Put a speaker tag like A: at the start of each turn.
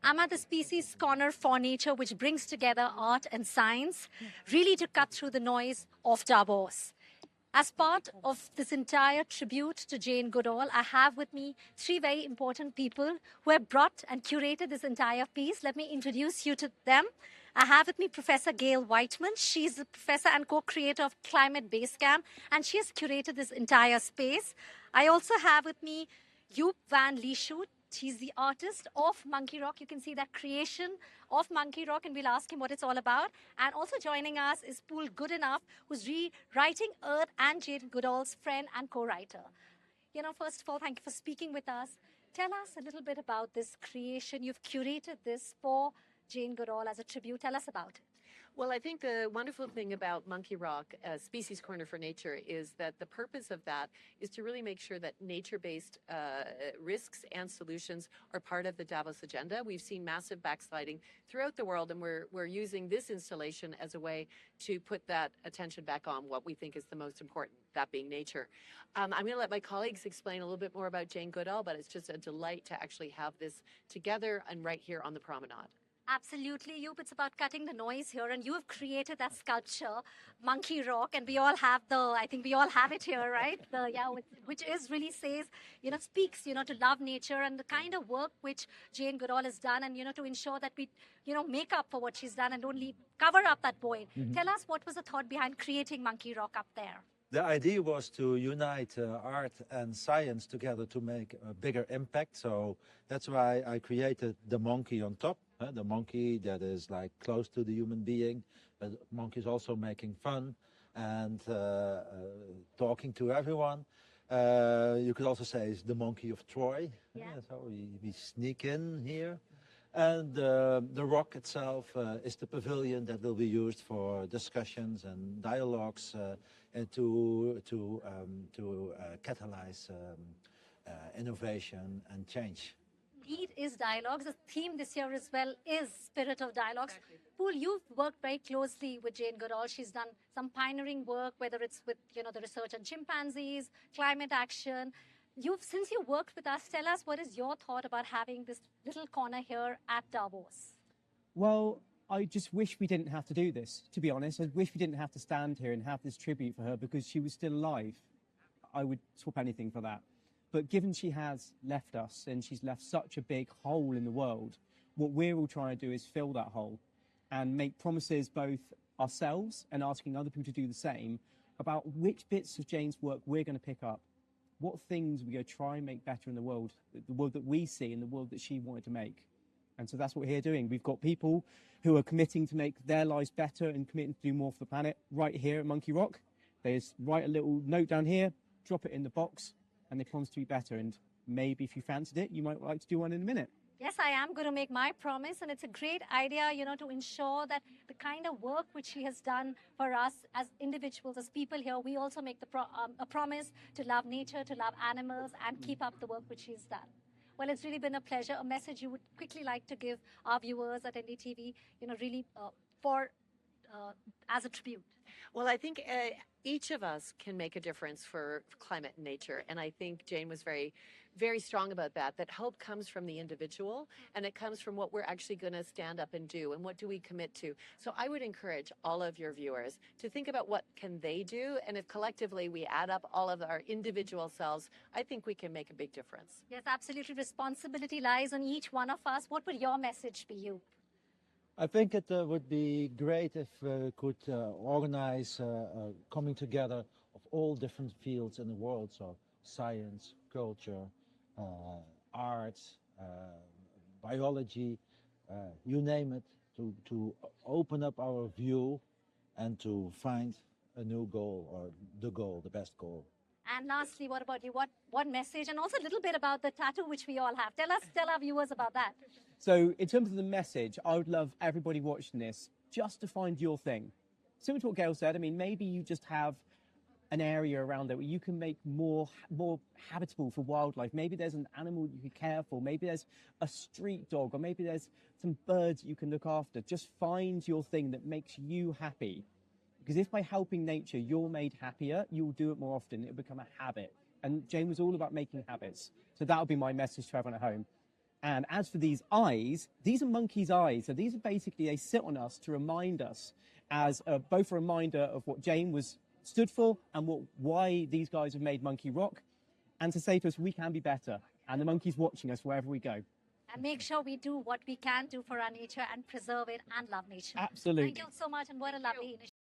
A: I'm at the Species Corner for Nature, which brings together art and science, really to cut through the noise of Davos. As part of this entire tribute to Jane Goodall, I have with me three very important people who have brought and curated this entire piece. Let me introduce you to them. I have with me Professor Gail Whiteman. She's the professor and co-creator of Climate Base Camp, and she has curated this entire space. I also have with me Joep van Lieshout. He's the artist of Monkeyrock. You can see that creation of Monkeyrock, and we'll ask him what it's all about. And also joining us is Goodenough, who's rewriting Earth and Jane Goodall's friend and co-writer. First of all, thank you for speaking with us. Tell us a little bit about this creation. You've curated this for Jane Goodall as a tribute. Tell us about it.
B: Well, I think the wonderful thing about Monkeyrock, Species Corner for Nature, is that the purpose of that is to really make sure that nature-based risks and solutions are part of the Davos agenda. We've seen massive backsliding throughout the world, and we're using this installation as a way to put that attention back on what we think is the most important, that being nature. I'm going to let my colleagues explain a little bit more about Jane Goodall, but it's just a delight to actually have this together and right here on the promenade.
A: Absolutely, Joep. It's about cutting the noise here, and you have created that sculpture, Monkeyrock, and we all have I think we all have it here, right? Which is really says, speaks, to love nature and the kind of work which Jane Goodall has done, and, to ensure that we, make up for what she's done and don't cover up that void. Mm-hmm. Tell us, what was the thought behind creating Monkeyrock up there?
C: The idea was to unite art and science together to make a bigger impact. So that's why I created the monkey on top. The monkey that is like close to the human being, but the monkey is also making fun and talking to everyone. You could also say it's the monkey of Troy.
A: Yeah.
C: So we sneak in here. And the rock itself is the pavilion that will be used for discussions and dialogues and to catalyze innovation and change.
A: Indeed is dialogues. The theme this year as well is Spirit of Dialogues.
B: Exactly.
A: Pool, you've worked very closely with Jane Goodall. She's done some pioneering work, whether it's with the research on chimpanzees, climate action. Since you worked with us, tell us, what is your thought about having this little corner here at Davos?
D: Well, I just wish we didn't have to do this, to be honest. I wish we didn't have to stand here and have this tribute for her because she was still alive. I would swap anything for that. But given she has left us and she's left such a big hole in the world, what we're all trying to do is fill that hole and make promises, both ourselves and asking other people to do the same, about which bits of Jane's work we're going to pick up. What things we're going to try and make better in the world that we see and the world that she wanted to make. And so that's what we're here doing. We've got people who are committing to make their lives better and committing to do more for the planet right here at Monkeyrock. They just write a little note down here, drop it in the box, and they promise to be better. And maybe if you fancied it, you might like to do one in a minute.
A: Yes, I am going to make my promise, and it's a great idea, to ensure that the kind of work which she has done for us as individuals, as people here, we also make a promise to love nature, to love animals, and keep up the work which she's done. Well, it's really been a pleasure. A message you would quickly like to give our viewers at NDTV, really as a tribute.
B: Well, I think each of us can make a difference for climate and nature. And I think Jane was very, very strong about that hope comes from the individual, and it comes from what we're actually going to stand up and do, and what do we commit to. So I would encourage all of your viewers to think about what can they do, and if collectively we add up all of our individual selves, I think we can make a big difference.
A: Yes, absolutely. Responsibility lies on each one of us. What would your message be, you?
C: I think it would be great if we could organize coming together of all different fields in the world, so science, culture, arts, biology, you name it, to open up our view and to find a new goal, or the best goal.
A: And lastly, what about you? What message, and also a little bit about the tattoo which we all have. Tell our viewers about that.
D: So in terms of the message, I would love everybody watching this just to find your thing. Similar to what Gail said, I mean, maybe you just have an area around there where you can make more habitable for wildlife. Maybe there's an animal you could care for. Maybe there's a street dog, or maybe there's some birds you can look after. Just find your thing that makes you happy. Because if by helping nature you're made happier, you'll do it more often. It'll become a habit. And Jane was all about making habits. So that'll be my message to everyone at home. And as for these eyes, these are monkeys' eyes. So these are basically, they sit on us to remind us, as both a reminder of what Jane was stood for and why these guys have made Monkeyrock, and to say to us we can be better. And the monkey's watching us wherever we go.
A: And make sure we do what we can do for our nature and preserve it and love nature.
D: Absolutely.
A: Thank you so much, and what a lovely initiative.